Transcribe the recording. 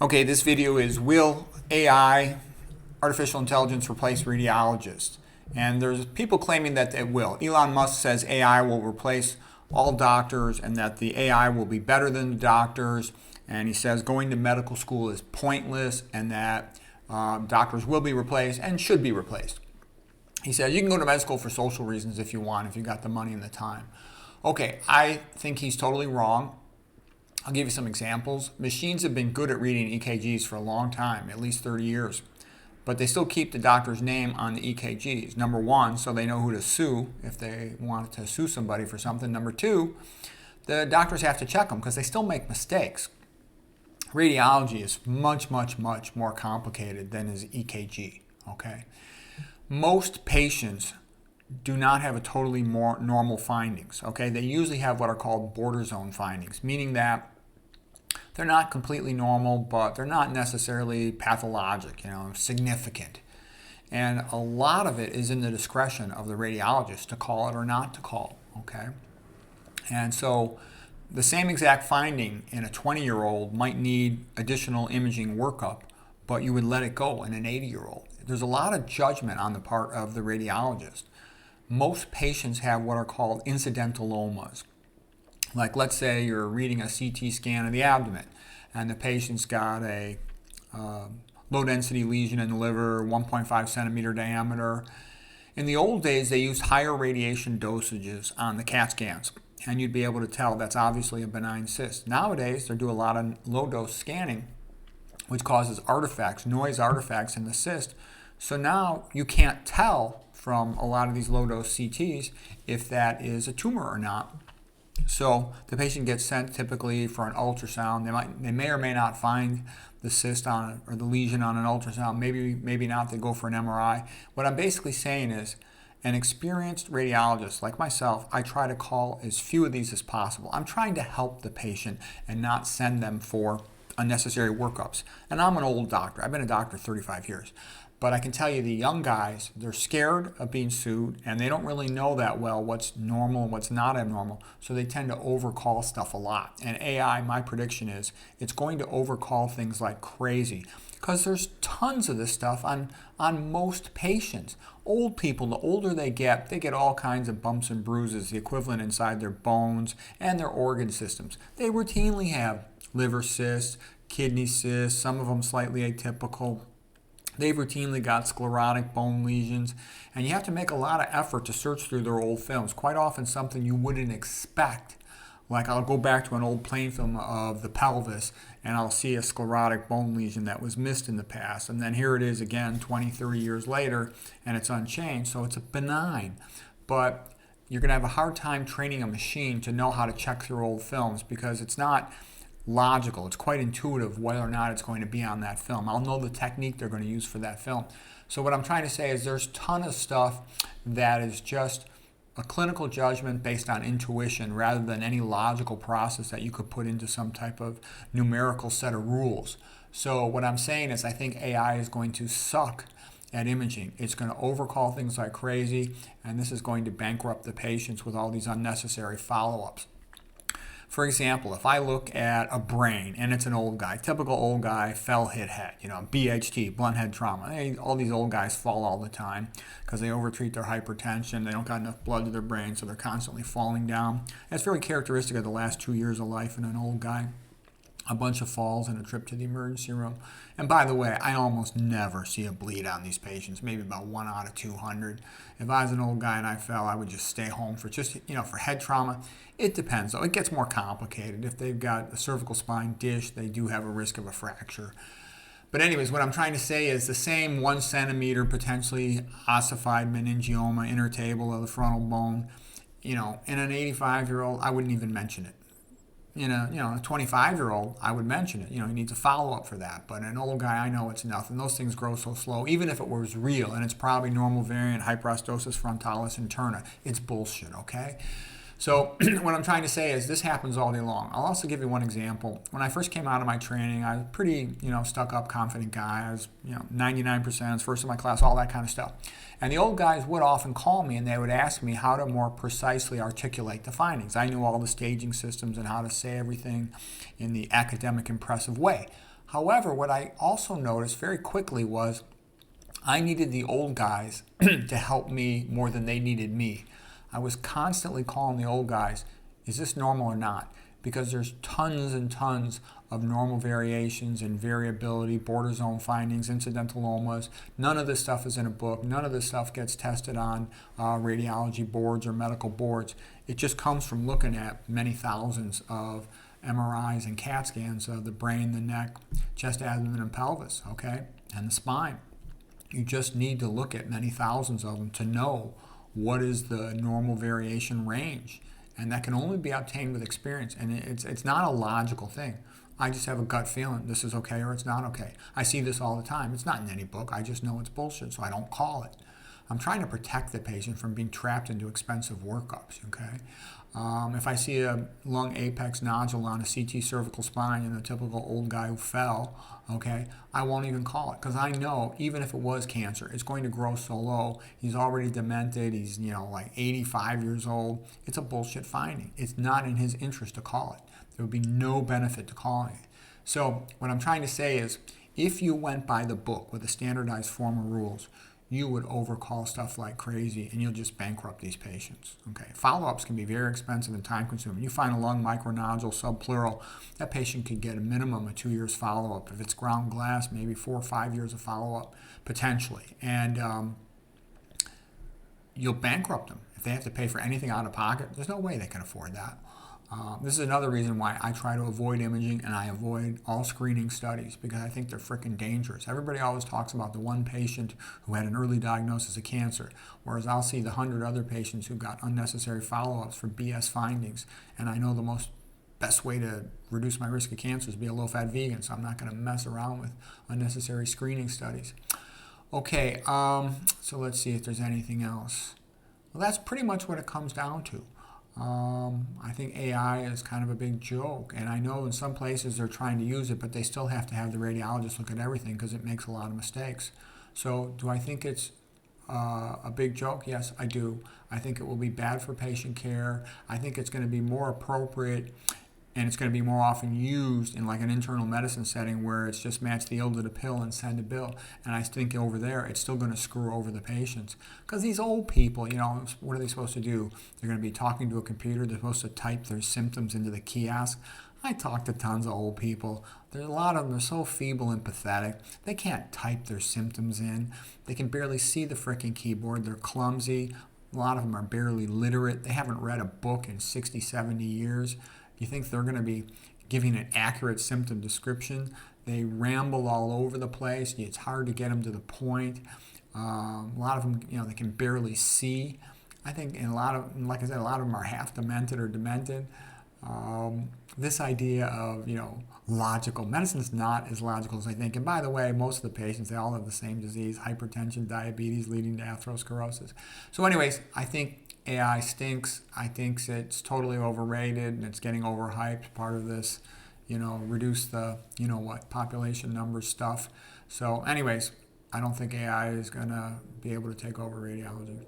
Okay, this video is will AI, artificial intelligence, replace radiologists? And there's people claiming that it will. Elon Musk says AI will replace all doctors and that the AI will be better than the doctors. And he says going to medical school is pointless and that doctors will be replaced and should be replaced. He says you can go to med school for social reasons if you want, if you got the money and the time. Okay, I think he's totally wrong. I'll give you some examples. Machines have been good at reading EKGs for a long time, at least 30 years. But they still keep the doctor's name on the EKGs. Number one, so they know who to sue if they want to sue somebody for something. Number two, the doctors have to check them because they still make mistakes. Radiology is much more complicated than is EKG, okay? Most patients do not have a totally more normal findings, okay? They usually have what are called border zone findings, meaning that they're not completely normal, but they're not necessarily pathologic, significant. And a lot of it is in the discretion of the radiologist to call it or not to call, okay? And so the same exact finding in a 20-year-old might need additional imaging workup, but you would let it go in an 80-year-old. There's a lot of judgment on the part of the radiologist. Most patients have what are called incidentalomas. Like let's say you're reading a CT scan of the abdomen and the patient's got a low density lesion in the liver, 1.5 centimeter diameter. In the old days, they used higher radiation dosages on the CAT scans, and you'd be able to tell that's obviously a benign cyst. Nowadays, they do a lot of low dose scanning, which causes artifacts, noise artifacts in the cyst. So now you can't tell from a lot of these low dose CTs if that is a tumor or not. So the patient gets sent typically for an ultrasound. They may or may not find the cyst on or the lesion on an ultrasound. Maybe not. They go for an MRI. What I'm basically saying is, an experienced radiologist like myself, I try to call as few of these as possible. I'm trying to help the patient and not send them for unnecessary workups. And I'm an old doctor. I've been a doctor 35 years. But I can tell you the young guys, they're scared of being sued and they don't really know that well what's normal and what's not abnormal. So they tend to overcall stuff a lot. And AI, my prediction is it's going to overcall things like crazy because there's tons of this stuff on most patients. Old people, the older they get all kinds of bumps and bruises, the equivalent inside their bones and their organ systems. They routinely have liver cysts, kidney cysts, some of them slightly atypical. They've routinely got sclerotic bone lesions, and you have to make a lot of effort to search through their old films. Quite often something you wouldn't expect. Like I'll go back to an old plain film of the pelvis, and I'll see a sclerotic bone lesion that was missed in the past. And then here it is again 20, 30 years later, and it's unchanged, so it's benign. But you're going to have a hard time training a machine to know how to check through old films because it's not logical. It's quite intuitive whether or not it's going to be on that film. I'll know the technique they're going to use for that film. So what I'm trying to say is there's a ton of stuff that is just a clinical judgment based on intuition rather than any logical process that you could put into some type of numerical set of rules. So what I'm saying is I think AI is going to suck at imaging. It's going to overcall things like crazy, and this is going to bankrupt the patients with all these unnecessary follow-ups. For example, if I look at a brain and it's an old guy, typical old guy, hit head, BHT, blunt head trauma. All these old guys fall all the time because they overtreat their hypertension. They don't got enough blood to their brain, so they're constantly falling down. That's very characteristic of the last 2 years of life in an old guy. A bunch of falls and a trip to the emergency room. And by the way, I almost never see a bleed on these patients, maybe about 1 out of 200. If I was an old guy and I fell, I would just stay home for for head trauma. It depends, though. It gets more complicated. If they've got a cervical spine dish, they do have a risk of a fracture. But anyways, what I'm trying to say is the same 1 centimeter potentially ossified meningioma, intertable of the frontal bone, in an 85-year-old, I wouldn't even mention it. A 25-year-old, I would mention it. He needs a follow-up for that. But an old guy, I know it's nothing. Those things grow so slow. Even if it was real, and it's probably normal variant hyperostosis frontalis interna, it's bullshit, okay? So what I'm trying to say is this happens all day long. I'll also give you one example. When I first came out of my training, I was a pretty, stuck-up, confident guy. I was, 99%, I was first in my class, all that kind of stuff. And the old guys would often call me and they would ask me how to more precisely articulate the findings. I knew all the staging systems and how to say everything in the academic, impressive way. However, what I also noticed very quickly was I needed the old guys to help me more than they needed me. I was constantly calling the old guys, is this normal or not? Because there's tons and tons of normal variations and variability, border zone findings, incidentalomas. None of this stuff is in a book. None of this stuff gets tested on radiology boards or medical boards. It just comes from looking at many thousands of MRIs and CAT scans of the brain, the neck, chest, abdomen, and pelvis, okay, and the spine. You just need to look at many thousands of them to know what is the normal variation range. And that can only be obtained with experience. And it's not a logical thing. I just have a gut feeling this is okay or it's not okay. I see this all the time. It's not in any book. I just know it's bullshit, so I don't call it. I'm trying to protect the patient from being trapped into expensive workups, okay? If I see a lung apex nodule on a CT cervical spine in a typical old guy who fell, okay, I won't even call it because I know even if it was cancer, it's going to grow so low. He's already demented. He's, like 85 years old. It's a bullshit finding. It's not in his interest to call it. There would be no benefit to calling it. So what I'm trying to say is if you went by the book with a standardized form of rules, you would overcall stuff like crazy and you'll just bankrupt these patients. Okay, follow-ups can be very expensive and time-consuming. You find a lung micronodule subpleural, that patient could get a minimum of 2 years follow-up. If it's ground glass, maybe 4 or 5 years of follow-up potentially. And you'll bankrupt them. If they have to pay for anything out of pocket, there's no way they can afford that. This is another reason why I try to avoid imaging and I avoid all screening studies because I think they're freaking dangerous. Everybody always talks about the one patient who had an early diagnosis of cancer, whereas I'll see the 100 other patients who got unnecessary follow-ups for BS findings. And I know the best way to reduce my risk of cancer is be a low-fat vegan, so I'm not going to mess around with unnecessary screening studies. Okay, so let's see if there's anything else. Well, that's pretty much what it comes down to. I think AI is kind of a big joke, and I know in some places they're trying to use it, but they still have to have the radiologist look at everything because it makes a lot of mistakes. So do I think it's a big joke? Yes, I do. I think it will be bad for patient care. I think it's going to be more appropriate and it's going to be more often used in like an internal medicine setting where it's just match the ill to the pill and send a bill. And I think over there it's still going to screw over the patients because these old people, what are they supposed to do? They're going to be talking to a computer. They're supposed to type their symptoms into the kiosk. I talk to tons of old people. There's a lot of them are so feeble and pathetic. They can't type their symptoms in. They can barely see the frickin' keyboard. They're clumsy. A lot of them are barely literate. They haven't read a book in 60, 70 years. You think they're going to be giving an accurate symptom description? They ramble all over the place. It's hard to get them to the point. A lot of them, they can barely see. I think, and like I said, a lot of them are half demented or demented. This idea of, logical. Medicine's not as logical as I think. And by the way, most of the patients, they all have the same disease, hypertension, diabetes, leading to atherosclerosis. So anyways, I think AI stinks. I think it's totally overrated and it's getting overhyped. Part of this, reduce the, population numbers stuff. So anyways, I don't think AI is going to be able to take over radiology.